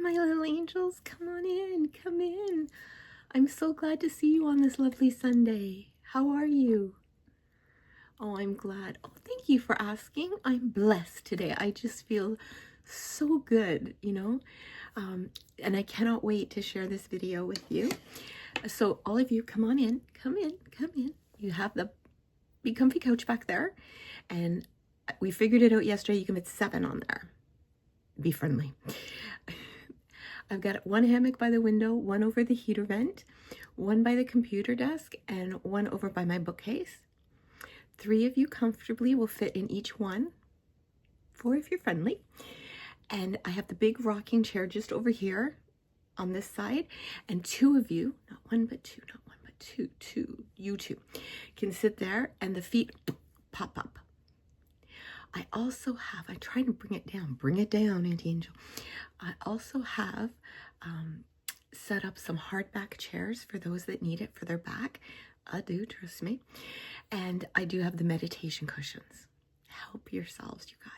my little angels. Come on in, come in. I'm so glad to see you on this lovely Sunday. How are you? Oh, I'm glad. Oh, thank you for asking. I'm blessed today. I just feel so good, and I cannot wait to share this video with you. So all of you, come on in, come in, come in. You have the big comfy couch back there, and we figured it out yesterday. You can put 7 on there. Be friendly. I've got one hammock by the window, one over the heater vent, one by the computer desk, and one over by my bookcase. 3 of you comfortably will fit in each one. 4 if you're friendly. And I have the big rocking chair just over here on this side, and 2 of you, not one but two, not one but two, you two can sit there and the feet pop up. I also have, I'm trying to bring it down, Auntie Angel. I also have set up some hardback chairs for those that need it for their back. I do, trust me. And I do have the meditation cushions. Help yourselves, you guys.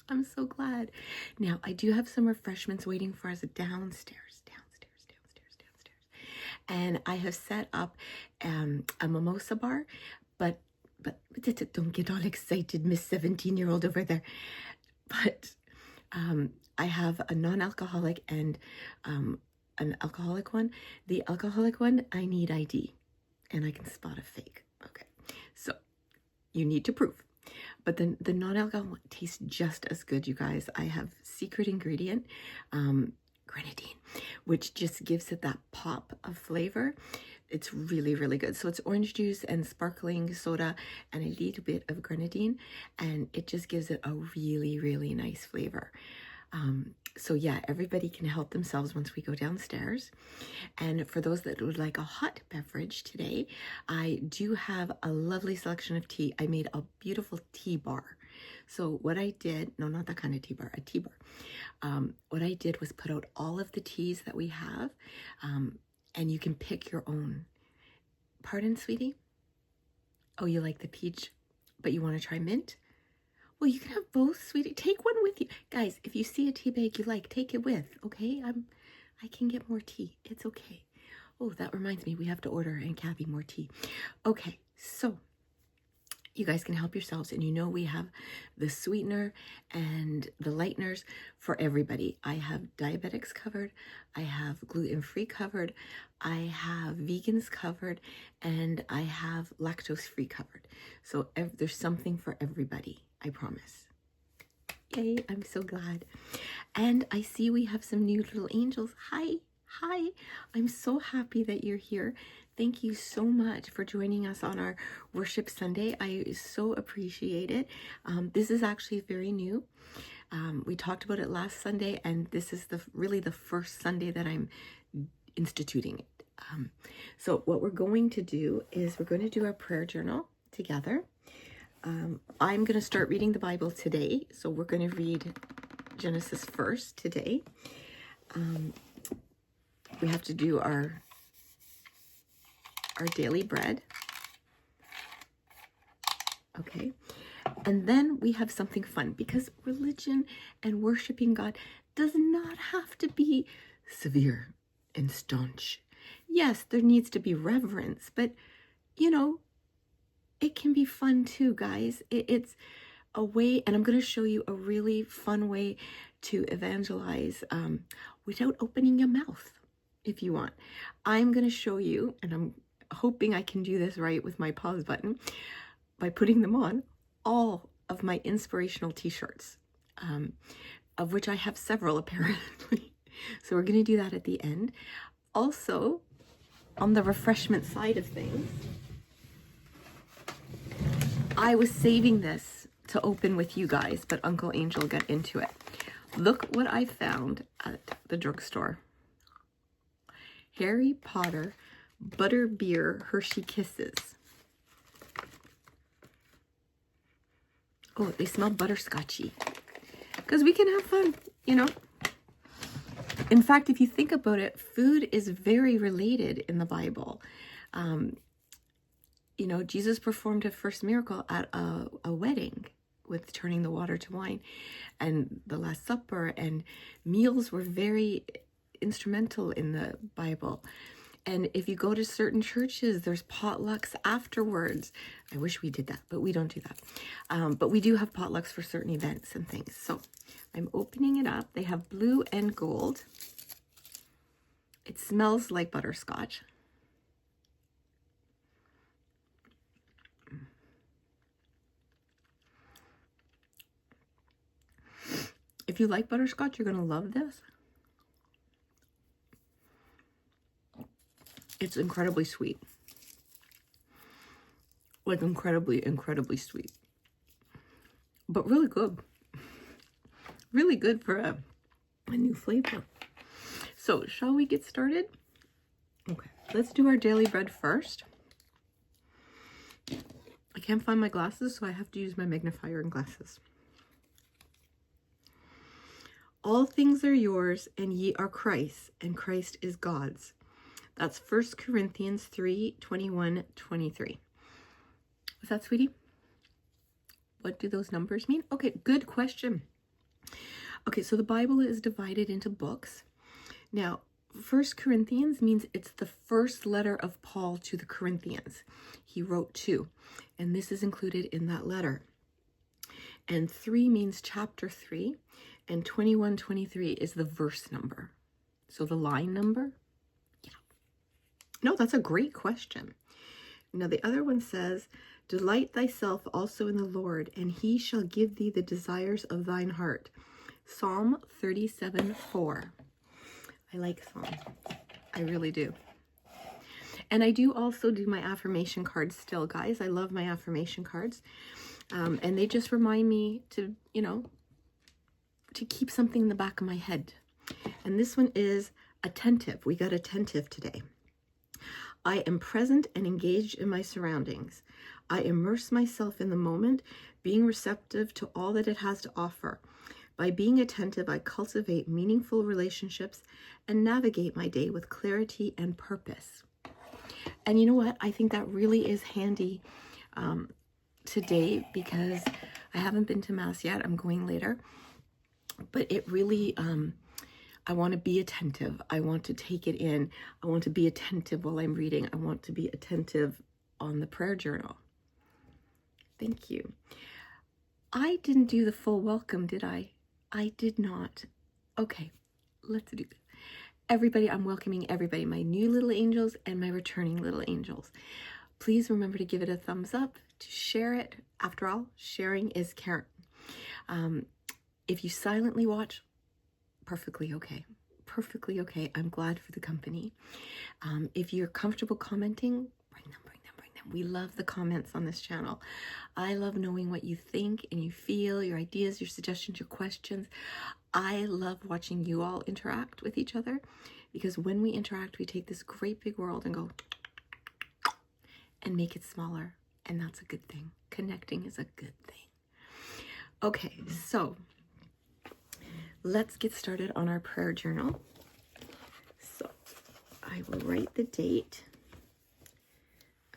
I'm so glad. Now, I do have some refreshments waiting for us downstairs. And I have set up a mimosa bar, but don't get all excited, Miss 17-year-old over there. But I have a non-alcoholic and an alcoholic one. The alcoholic one, I need ID, and I can spot a fake. Okay, so you need to prove. But then the non-alcoholic one tastes just as good, you guys. I have secret ingredient, grenadine, which just gives it that pop of flavor. It's really, really good. So it's orange juice and sparkling soda and a little bit of grenadine, and it just gives it a really, really nice flavor. So yeah, everybody can help themselves once we go downstairs. And for those that would like a hot beverage today, I do have a lovely selection of tea. I made a beautiful tea bar. So what I did, no, not that kind of tea bar, a tea bar. What I did was put out all of the teas that we have, and you can pick your own. Pardon, sweetie? Oh, you like the peach, but you want to try mint? Well, you can have both, sweetie. Take one with you. Guys, if you see a tea bag you like, take it with, okay? I can get more tea. It's okay. Oh, that reminds me, we have to order Aunt Kathy more tea. Okay, so you guys can help yourselves, and we have the sweetener and the lighteners for everybody. I have diabetics covered, I have gluten-free covered, I have vegans covered, and I have lactose-free covered. So there's something for everybody, I promise. Yay, I'm so glad. And I see we have some new little angels. Hi. I'm so happy that you're here. Thank you so much for joining us on our Worship Sunday. I so appreciate it. This is actually very new. We talked about it last Sunday, and this is really the first Sunday that I'm instituting it. So what we're going to do is we're going to do our prayer journal together. I'm going to start reading the Bible today. So we're going to read Genesis first today. We have to do our daily bread. Okay. And then we have something fun, because religion and worshiping God does not have to be severe and staunch. Yes, there needs to be reverence, but it can be fun too, guys. It's a way, and I'm going to show you a really fun way to evangelize without opening your mouth, if you want. I'm going to show you, and I'm hoping I can do this right with my pause button, by putting them on, all of my inspirational t-shirts, of which I have several apparently. So we're going to do that at the end. Also, on the refreshment side of things, I was saving this to open with you guys, but Uncle Angel got into it. Look what I found at the drugstore. Harry Potter Butterbeer Hershey Kisses. Oh, they smell butterscotchy. Because we can have fun, In fact, if you think about it, food is very related in the Bible. Jesus performed a first miracle at a wedding. with turning the water to wine, and the Last Supper, and meals were very instrumental in the Bible. And if you go to certain churches, there's potlucks afterwards. I wish we did that, but we don't do that. But we do have potlucks for certain events and things. So I'm opening it up. They have blue and gold. It smells like butterscotch. If you like butterscotch, you're going to love this. It's incredibly sweet. Like incredibly, incredibly sweet. But really good. Really good for a new flavor. So, shall we get started? Okay, let's do our daily bread first. I can't find my glasses, so I have to use my magnifier and glasses. All things are yours, and ye are Christ's, and Christ is God's. That's 1 Corinthians 3, 21, 23. Was that, sweetie? What do those numbers mean? Okay, good question. Okay, so the Bible is divided into books. Now, 1 Corinthians means it's the first letter of Paul to the Corinthians. He wrote 2, and this is included in that letter. And 3 means chapter 3, and 21, 23 is the verse number. So the line number? Yeah. No, that's a great question. Now the other one says, delight thyself also in the Lord, and he shall give thee the desires of thine heart. Psalm 37, 4. I like Psalms. I really do. And I do also do my affirmation cards still, guys. I love my affirmation cards. And they just remind me to, to keep something in the back of my head. And this one is attentive. We got attentive today. I am present and engaged in my surroundings. I immerse myself in the moment, being receptive to all that it has to offer. By being attentive, I cultivate meaningful relationships and navigate my day with clarity and purpose. And you know what? I think that really is handy today, because I haven't been to Mass yet. I'm going later. But it really, I want to be attentive. I want to take it in. I want to be attentive while I'm reading. I want to be attentive on the prayer journal. Thank you. I didn't do the full welcome, did I? I did not. Okay, let's do this. Everybody, I'm welcoming everybody, my new little angels and my returning little angels. Please remember to give it a thumbs up, to share it. After all, sharing is caring. If you silently watch, perfectly okay. Perfectly okay. I'm glad for the company. If you're comfortable commenting, bring them. We love the comments on this channel. I love knowing what you think and you feel, your ideas, your suggestions, your questions. I love watching you all interact with each other, because when we interact, we take this great big world and go and make it smaller. And that's a good thing. Connecting is a good thing. Okay, so let's get started on our prayer journal. So I will write the date.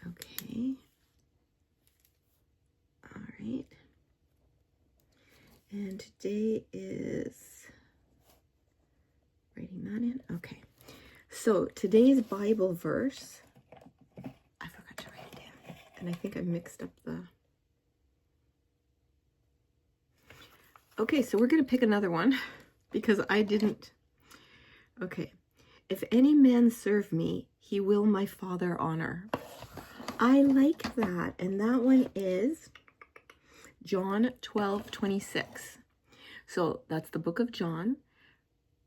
Okay. All right. And today is, writing that in. Okay. So today's Bible verse, I forgot to write it down. And I think I mixed up the... Okay, so we're going to pick another one because I didn't. Okay. If any man serve me, he will my Father honor. I like that. And that one is John 12:26. So that's the book of John,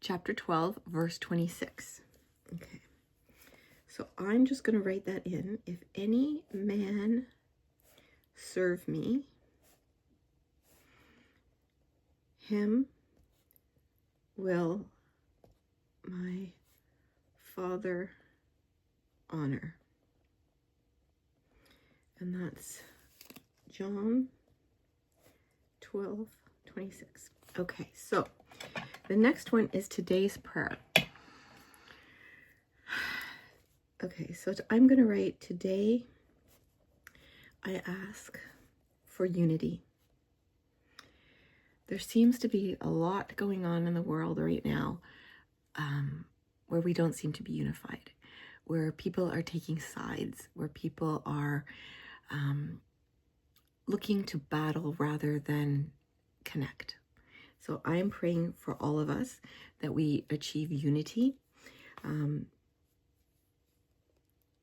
chapter 12, verse 26. Okay. So I'm just going to write that in. If any man serve me, him will my Father honor. And that's John 12:26. Okay, so the next one is today's prayer. Okay, so I'm going to write, today I ask for unity. There seems to be a lot going on in the world right now where we don't seem to be unified, where people are taking sides, where people are looking to battle rather than connect. So I'm praying for all of us that we achieve unity,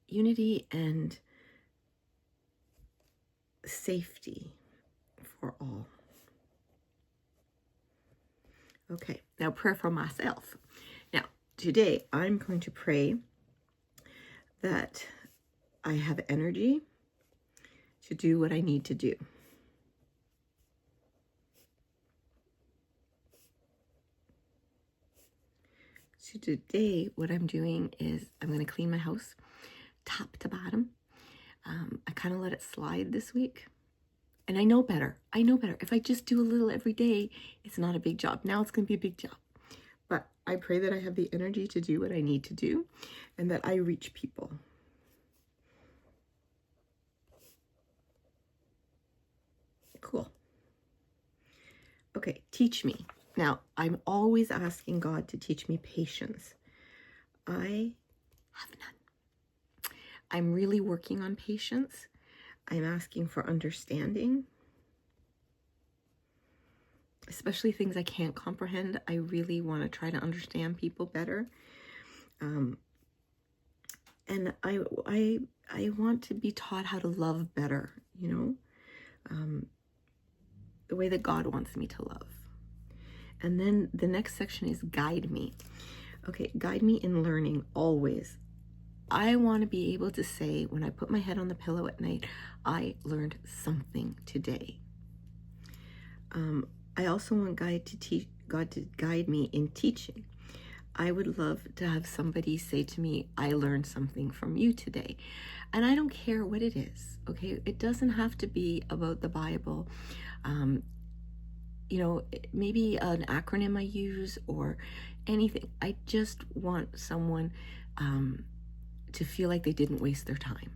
unity and safety for all. Okay, now prayer for myself. Now, today I'm going to pray that I have energy to do what I need to do. So today what I'm doing is I'm going to clean my house top to bottom. I kind of let it slide this week. And I know better. If I just do a little every day, it's not a big job. Now it's going to be a big job. But I pray that I have the energy to do what I need to do and that I reach people. Cool. Okay, teach me. Now, I'm always asking God to teach me patience. I have none. I'm really working on patience. I'm asking for understanding, especially things I can't comprehend. I really want to try to understand people better. And I want to be taught how to love better, the way that God wants me to love. And then the next section is guide me. Okay, guide me in learning always. I want to be able to say when I put my head on the pillow at night, I learned something today. I also want God to guide me in teaching. I would love to have somebody say to me, I learned something from you today. And I don't care what it is, okay? It doesn't have to be about the Bible. Maybe an acronym I use or anything. I just want someone to feel like they didn't waste their time,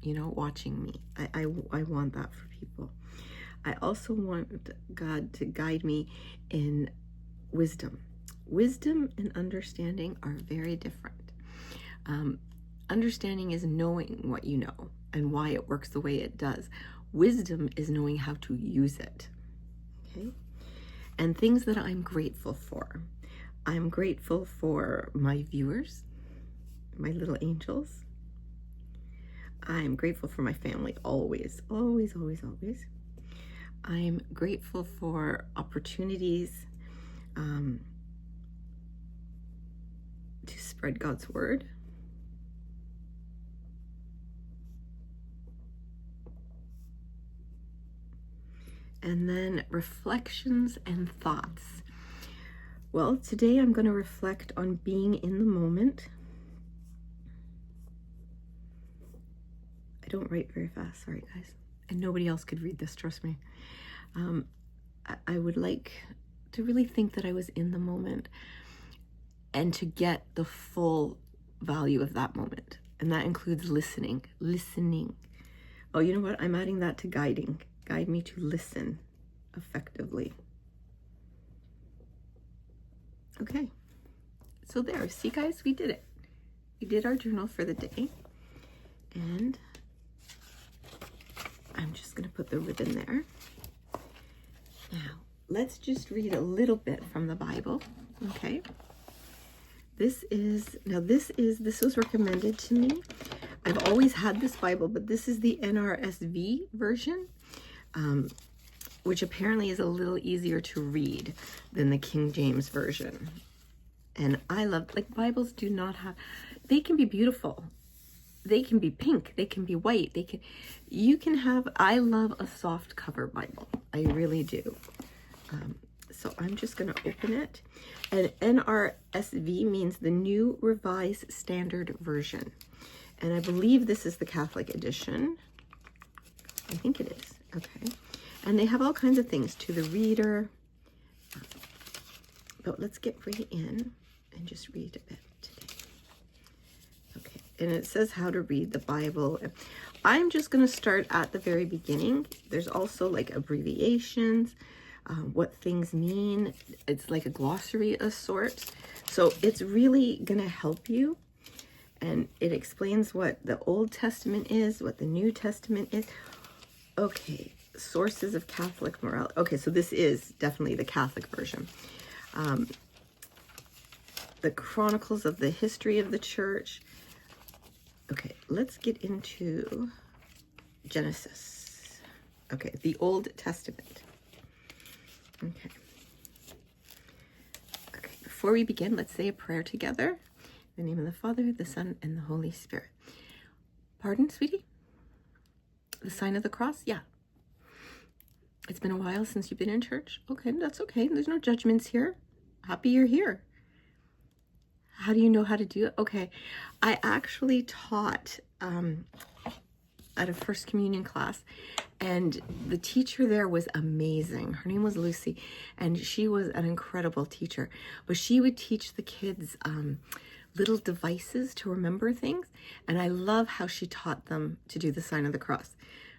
watching me. I want that for people. I also want God to guide me in wisdom. Wisdom and understanding are very different. Understanding is knowing what you know and why it works the way it does. Wisdom is knowing how to use it. Okay? And things that I'm grateful for. I'm grateful for my viewers, my little angels. I'm grateful for my family always, always, always, always. I'm grateful for opportunities to spread God's word. And then reflections and thoughts. Well, today I'm going to reflect on being in the moment. I don't write very fast, sorry guys. And nobody else could read this, trust me. I would like to really think that I was in the moment and to get the full value of that moment. And that includes listening. Oh, you know what? I'm adding that to guiding. Guide me to listen effectively. Okay. So there, see guys, we did it. We did our journal for the day. And I'm just going to put the ribbon there. Now, let's just read a little bit from the Bible, okay? This was recommended to me. I've always had this Bible, but this is the NRSV version, which apparently is a little easier to read than the King James version. And I love, Bibles do not have, they can be beautiful. They can be pink, they can be white, I love a soft cover Bible. I really do. So I'm just going to open it. And NRSV means the New Revised Standard Version. And I believe this is the Catholic edition. I think it is. Okay. And they have all kinds of things to the reader. But let's get right in and just read a bit today. Okay. And it says how to read the Bible. I'm just going to start at the very beginning. There's also abbreviations. what things mean. It's like a glossary of sorts. So it's really going to help you. And it explains what the Old Testament is, what the New Testament is. Okay, sources of Catholic morality. Okay, so this is definitely the Catholic version. The Chronicles of the History of the Church. Okay, let's get into Genesis. Okay, the Old Testament. Okay. Okay, before we begin, let's say a prayer together. In the name of the Father, the Son, and the Holy Spirit. Pardon, sweetie? The sign of the cross? Yeah. It's been a while since you've been in church. Okay, that's okay. There's no judgments here. Happy you're here. How do you know how to do it? Okay, I actually taught at a First Communion class, and the teacher there was amazing. Her name was Lucy, and she was an incredible teacher. But she would teach the kids little devices to remember things, and I love how she taught them to do the sign of the cross.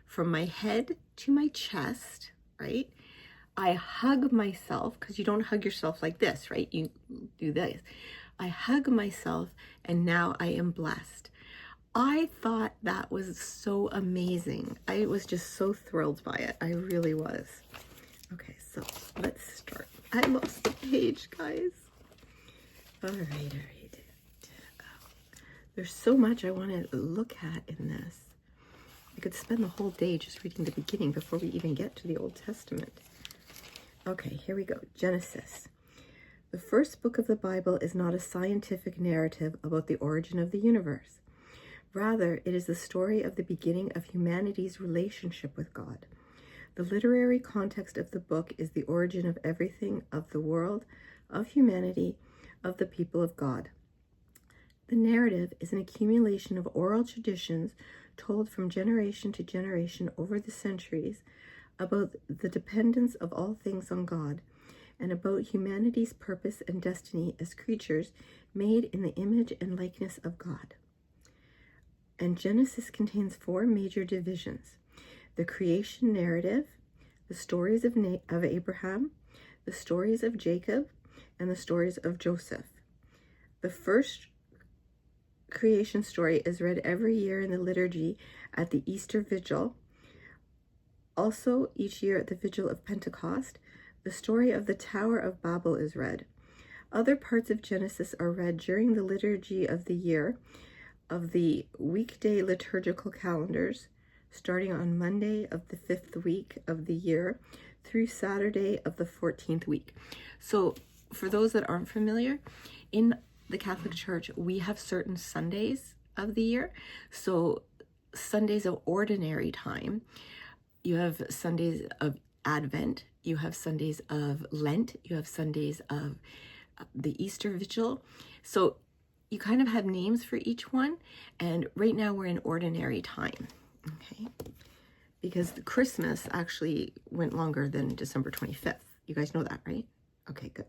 From my head to my chest, right? I hug myself, because you don't hug yourself like this, right? You do this. I hug myself, and now I am blessed. I thought that was so amazing. I was just so thrilled by it. I really was. Okay, so let's start. I lost the page, guys. All right. There's so much I want to look at in this. I could spend the whole day just reading the beginning before we even get to the Old Testament. Okay, here we go. Genesis. The first book of the Bible is not a scientific narrative about the origin of the universe. Rather, it is the story of the beginning of humanity's relationship with God. The literary context of the book is the origin of everything, of the world, of humanity, of the people of God. The narrative is an accumulation of oral traditions told from generation to generation over the centuries about the dependence of all things on God, and about humanity's purpose and destiny as creatures made in the image and likeness of God. And Genesis contains 4 major divisions: the creation narrative, the stories of Abraham, the stories of Jacob, and the stories of Joseph. The first creation story is read every year in the liturgy at the Easter Vigil. Also, each year at the Vigil of Pentecost, the story of the Tower of Babel is read. Other parts of Genesis are read during the liturgy of the year of the weekday liturgical calendars, starting on Monday of the 5th week of the year through Saturday of the 14th week. So for those that aren't familiar, in the Catholic Church, we have certain Sundays of the year. So Sundays of ordinary time, you have Sundays of Advent, you have Sundays of Lent, you have Sundays of the Easter Vigil. So you kind of have names for each one. And right now we're in ordinary time, okay? Because the Christmas actually went longer than December 25th. You guys know that, right? Okay, good.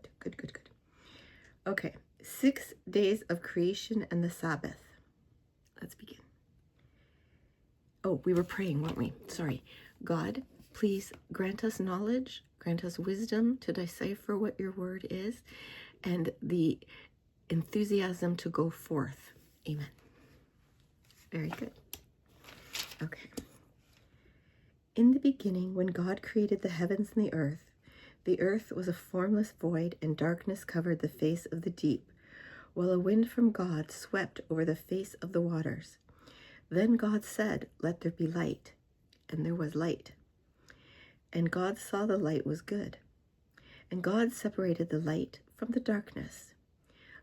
Okay, 6 days of creation and the Sabbath. Let's begin. Oh, we were praying, weren't we? Sorry. God, please grant us knowledge, grant us wisdom to decipher what your word is, and the enthusiasm to go forth. Amen. Very good. Okay. In the beginning, when God created the heavens and the earth was a formless void, and darkness covered the face of the deep, while a wind from God swept over the face of the waters. Then God said, "Let there be light," and there was light. And God saw the light was good. And God separated the light from the darkness.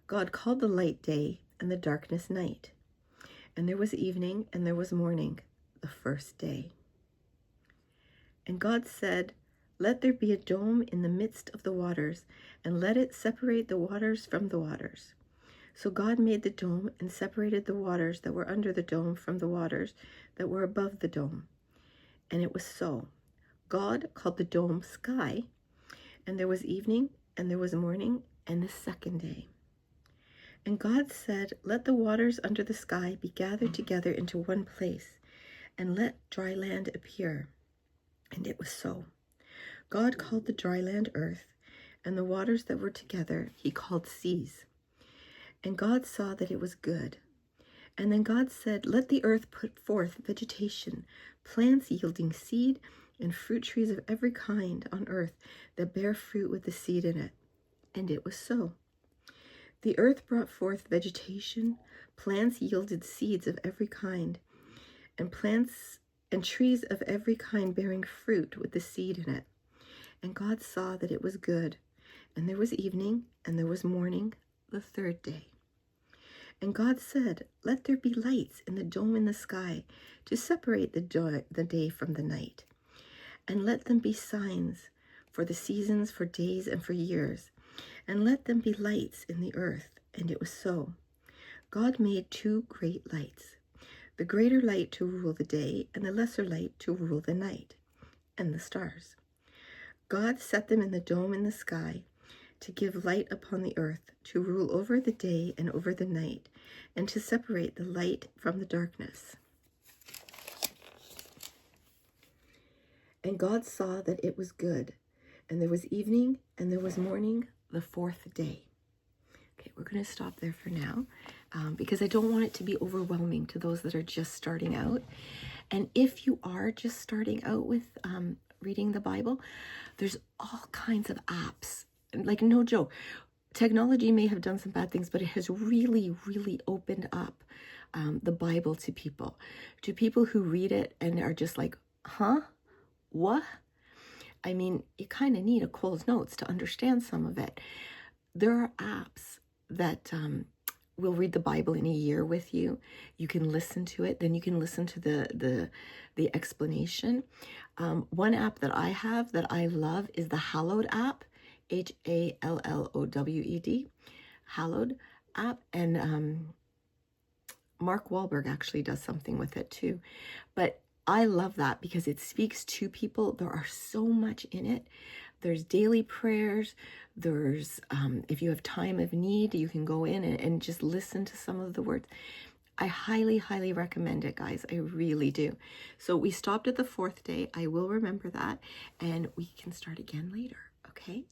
God called the light day, and the darkness night. And there was evening, and there was morning, the first day. And God said, "Let there be a dome in the midst of the waters, and let it separate the waters from the waters." So God made the dome and separated the waters that were under the dome from the waters that were above the dome. And it was so. God called the dome sky, and there was evening, and there was morning, and the second day. And God said, "Let the waters under the sky be gathered together into one place, and let dry land appear." And it was so. God called the dry land earth, and the waters that were together he called seas. And God saw that it was good. And then God said, let the earth put forth vegetation, plants yielding seed, and fruit trees of every kind on earth that bear fruit with the seed in it. And it was so. The earth brought forth vegetation, plants yielded seeds of every kind, and plants and trees of every kind bearing fruit with the seed in it. And God saw that it was good. And there was evening, and there was morning, the third day. And God said, let there be lights in the dome in the sky to separate the day from the night. And let them be signs for the seasons, for days, and for years. And let them be lights in the earth. And it was so. God made 2 great lights, the greater light to rule the day, and the lesser light to rule the night, and the stars. God set them in the dome in the sky to give light upon the earth, to rule over the day and over the night, and to separate the light from the darkness. And God saw that it was good, and there was evening, and there was morning, the 4th day. Okay, we're going to stop there for now, because I don't want it to be overwhelming to those that are just starting out. And if you are just starting out with reading the Bible, there's all kinds of apps. Like, no joke, technology may have done some bad things, but it has really, really opened up the Bible to people who read it and are just like, huh? What? I mean, you kind of need a Coles Notes to understand some of it. There are apps that will read the Bible in a year with you. You can listen to it, then you can listen to the explanation. One app that I have that I love is the Hallowed app, Hallowed, Hallowed app, and Mark Wahlberg actually does something with it too. But I love that because it speaks to people. There are so much in it. There's daily prayers. There's, if you have time of need, you can go in and just listen to some of the words. I highly, highly recommend it, guys. I really do. So we stopped at the 4th day. I will remember that, and we can start again later, okay?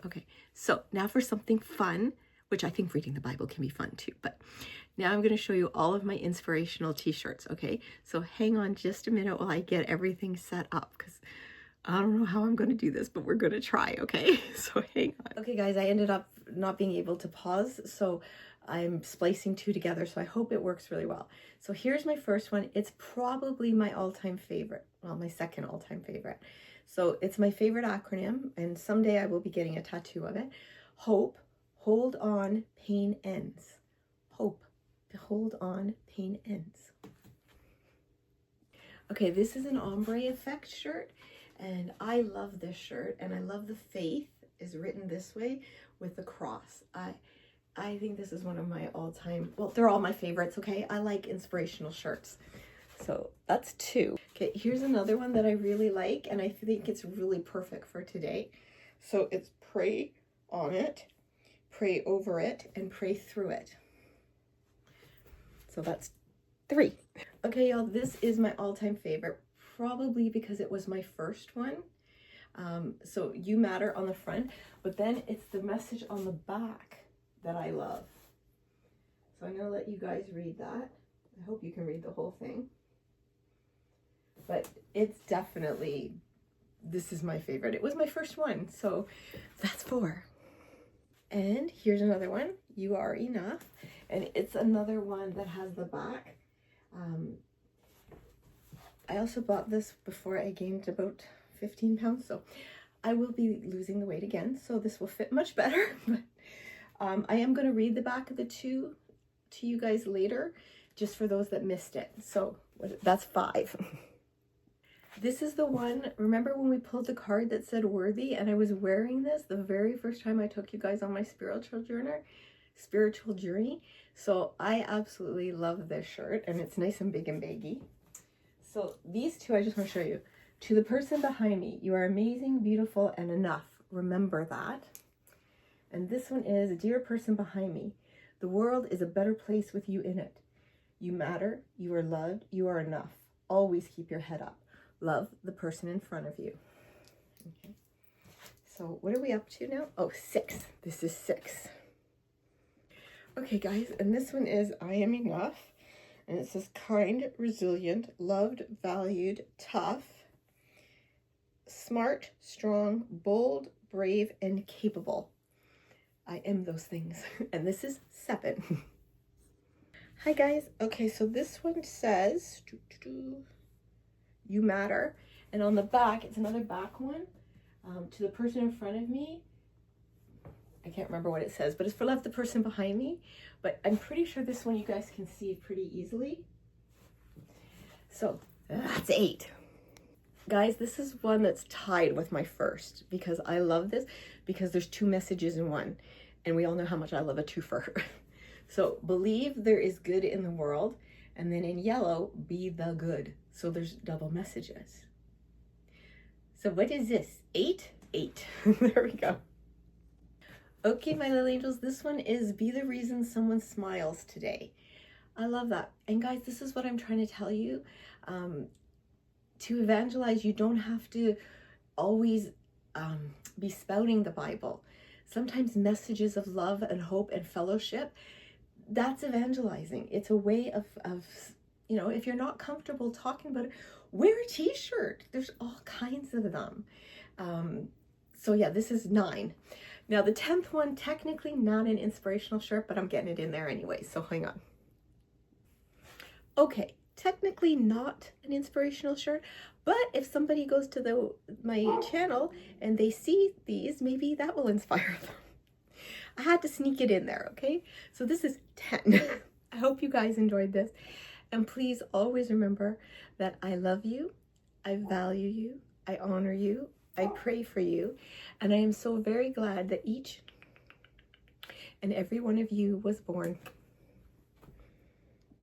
Okay, so now for something fun, which I think reading the Bible can be fun too, but now I'm going to show you all of my inspirational t-shirts, okay? So hang on just a minute while I get everything set up, because I don't know how I'm going to do this, but we're going to try, okay? So hang on. Okay, guys, I ended up not being able to pause, so I'm splicing 2 together, so I hope it works really well. So here's my first one. It's probably my all-time favorite. Well, my second all-time favorite. So it's my favorite acronym, and someday I will be getting a tattoo of it. HOPE, hold on, pain ends. HOPE, hold on, pain ends. Okay, this is an ombre effect shirt, and I love this shirt, and I love the faith is written this way with the cross. I think this is one of my all-time, well, they're all my favorites, okay? I like inspirational shirts. So that's 2. Okay, here's another one that I really like, and I think it's really perfect for today. So it's pray on it, pray over it, and pray through it. So that's 3. Okay, y'all, this is my all-time favorite, probably because it was my first one. So you matter on the front, but then it's the message on the back that I love. So I'm going to let you guys read that. I hope you can read the whole thing. But it's definitely, this is my favorite. It was my first one, so that's 4. And here's another one, you are enough. And it's another one that has the back. I also bought this before I gained about 15 pounds, so I will be losing the weight again, so this will fit much better. But I am going to read the back of the 2 to you guys later, just for those that missed it. So that's 5. This is the one, remember when we pulled the card that said worthy, and I was wearing this the very first time I took you guys on my spiritual journey. So I absolutely love this shirt, and it's nice and big and baggy. So these 2 I just want to show you. To the person behind me, you are amazing, beautiful, and enough. Remember that. And this one is, dear person behind me, the world is a better place with you in it. You matter, you are loved, you are enough. Always keep your head up. Love the person in front of you. Okay. So what are we up to now? Oh, 6. This is 6. Okay, guys, and this one is I am enough. And it says kind, resilient, loved, valued, tough, smart, strong, bold, brave, and capable. I am those things. And this is 7. Hi, guys. Okay, so this one says, you matter. And on the back, it's another back one. To the person in front of me, I can't remember what it says, but it's for love the person behind me. But I'm pretty sure this one you guys can see pretty easily. So that's 8. Guys, this is one that's tied with my first because I love this because there's 2 messages in one. And we all know how much I love a twofer. So believe there is good in the world. And then in yellow, be the good. So there's double messages. So what is this? 8? 8. There we go. Okay, my little angels, this one is be the reason someone smiles today. I love that. And guys, this is what I'm trying to tell you. To evangelize, you don't have to always be spouting the Bible. Sometimes messages of love and hope and fellowship, that's evangelizing. It's a way of you know, if you're not comfortable talking about it, wear a t-shirt. There's all kinds of them. So yeah, this is 9. Now the 10th one, technically not an inspirational shirt, but I'm getting it in there anyway, so hang on. Okay, technically not an inspirational shirt, but if somebody goes to my channel and they see these, maybe that will inspire them. I had to sneak it in there, okay? So this is 10. I hope you guys enjoyed this. And please always remember that I love you, I value you, I honor you, I pray for you, and I am so very glad that each and every one of you was born.